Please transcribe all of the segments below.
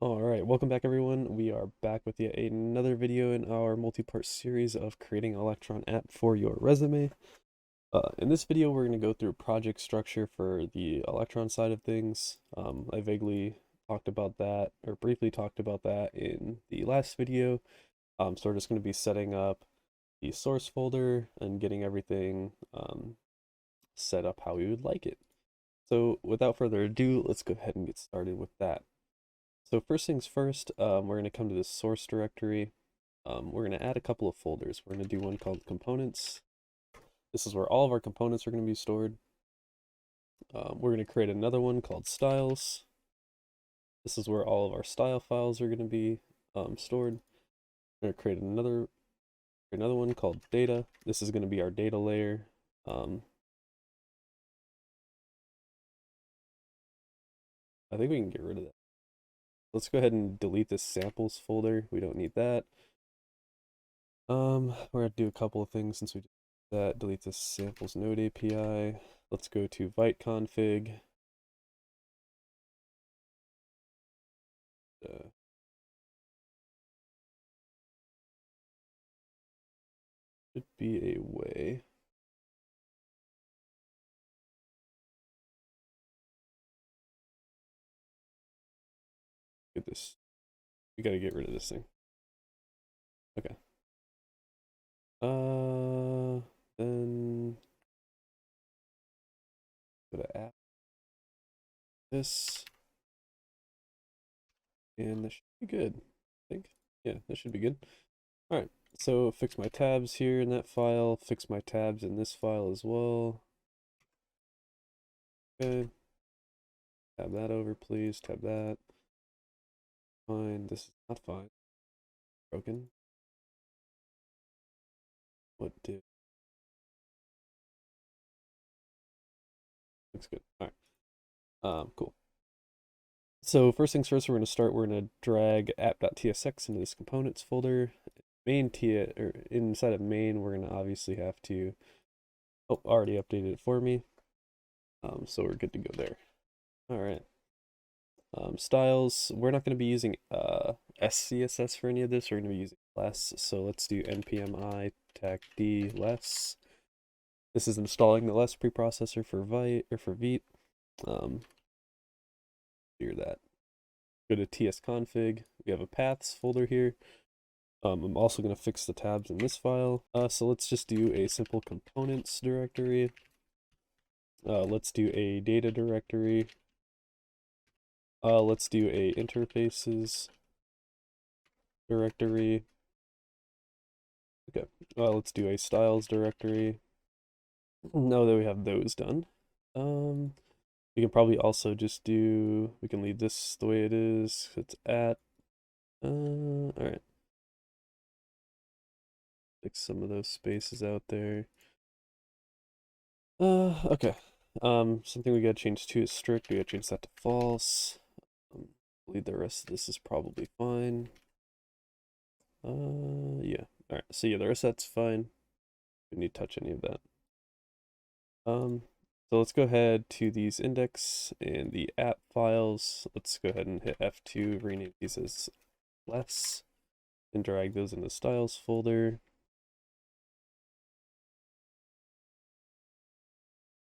Alright, welcome back everyone. We are back with yet another video in our multi-part series of creating an Electron app for your resume. In this video, we're going to go through project structure for the Electron side of things. I vaguely talked about that, or briefly talked about that in the last video. So we're just going to be setting up the source folder and getting everything set up how we would like it. So without further ado, let's go ahead and get started with that. So first things first, we're going to come to the source directory. We're going to add a couple of folders. We're going to do one called components. This is where all of our components are going to be stored. We're going to create another one called styles. This is where all of our style files are going to be stored. We're going to create another one called data. This is going to be our data layer. I think we can get rid of that. Let's go ahead and delete this samples folder. We don't need that. We're gonna do a couple of things since we did that. Delete this samples node API. Let's go to vite config. Uh, should be a way. Get this. We gotta get rid of this thing. Okay. Then go to app this, and this should be good. I think. Yeah, that should be good. All right. So fix my tabs here in that file. Fix my tabs in this file as well. Okay. Tab that over, please. Tab that. Fine. This is not fine. Broken. What did? Looks good. All right. Cool. So first things first, we're going to drag app.tsx into this components folder. Main t or inside of main, we're going to obviously have to. Oh, already updated it for me. So we're good to go there. All right. Styles, we're not going to be using SCSS for any of this. We're going to be using less. So let's do npm i d less. This is installing the less preprocessor for Vite or for Vite. Clear that. Go to tsconfig. We have a paths folder here. I'm also going to fix the tabs in this file. So let's just do a simple components directory. Let's do a data directory. Let's do a interfaces directory. Okay. Let's do a styles directory. Now that we have those done, we can probably also just do. We can leave this the way it is. It's at. All right. Fix some of those spaces out there. Okay. Something we gotta change to is strict. We gotta change that to false. Believe the rest of this is probably fine. Yeah. All right. So yeah, the rest of that's fine. We don't need to touch any of that. So let's go ahead to these index and the app files. Let's go ahead and hit F2, rename these as less, and drag those in the styles folder.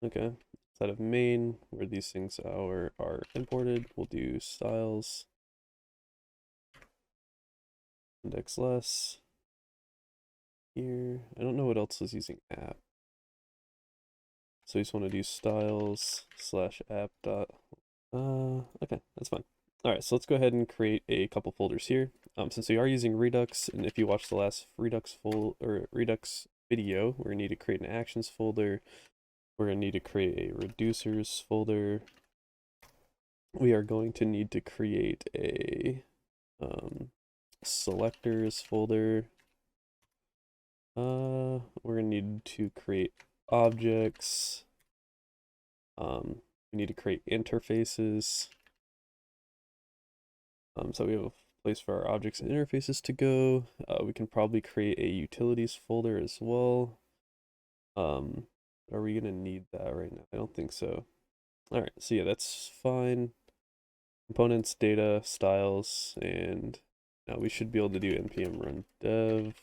Okay. Instead of main, where these things are imported, we'll do styles, index less. Here, I don't know what else is using app. So we just want to do styles slash app dot. Okay, that's fine. All right, so let's go ahead and create a couple folders here. Since we are using Redux, and if you watched the last Redux video, we're gonna need to create an actions folder. We're gonna need to create a reducers folder. We are going to need to create a selectors folder. We're gonna need to create objects. We need to create interfaces. So we have a place for our objects and interfaces to go. We can probably create a utilities folder as well. Are we gonna need that right now? I don't think so. All right, so yeah, that's fine. components, data, styles, and now we should be able to do npm run dev.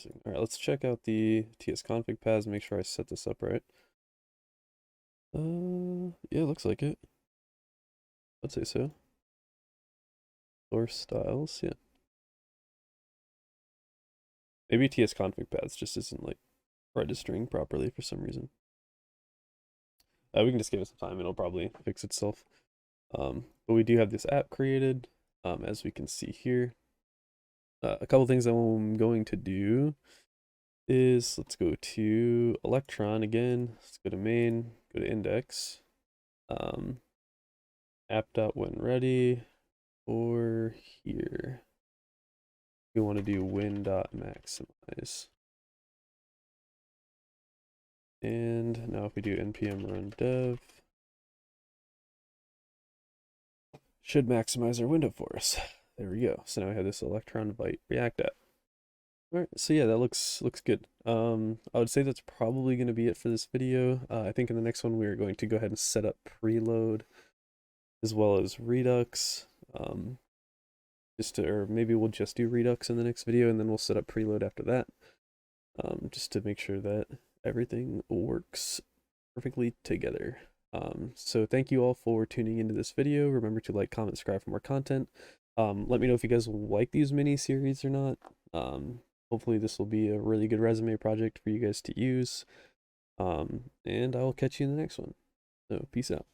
All right, let's check out the tsconfig paths, make sure I set this up right. Yeah, looks like it. I'd say so. Source styles, yeah. Maybe tsconfig paths just isn't like registering properly for some reason. We can just give it some time, it'll probably fix itself. But we do have this app created, as we can see here. A couple things I'm going to do is let's go to Electron again. Let's go to main, go to index, app.when ready, or here. We want to do win.maximize. And now if we do npm run dev, should maximize our window for us. There we go. So now we have this Electron Byte React app. All right, so yeah, that looks good. I would say that's probably going to be it for this video. I think in the next one we're going to go ahead and set up preload as well as Redux. Or maybe we'll just do Redux in the next video and then we'll set up preload after that. Just to make sure that everything works perfectly together. So thank you all for tuning into this video. Remember to like, comment, subscribe for more content. Let me know if you guys like these mini series or not. Hopefully this will be a really good resume project for you guys to use. And I will catch you in the next one. So peace out.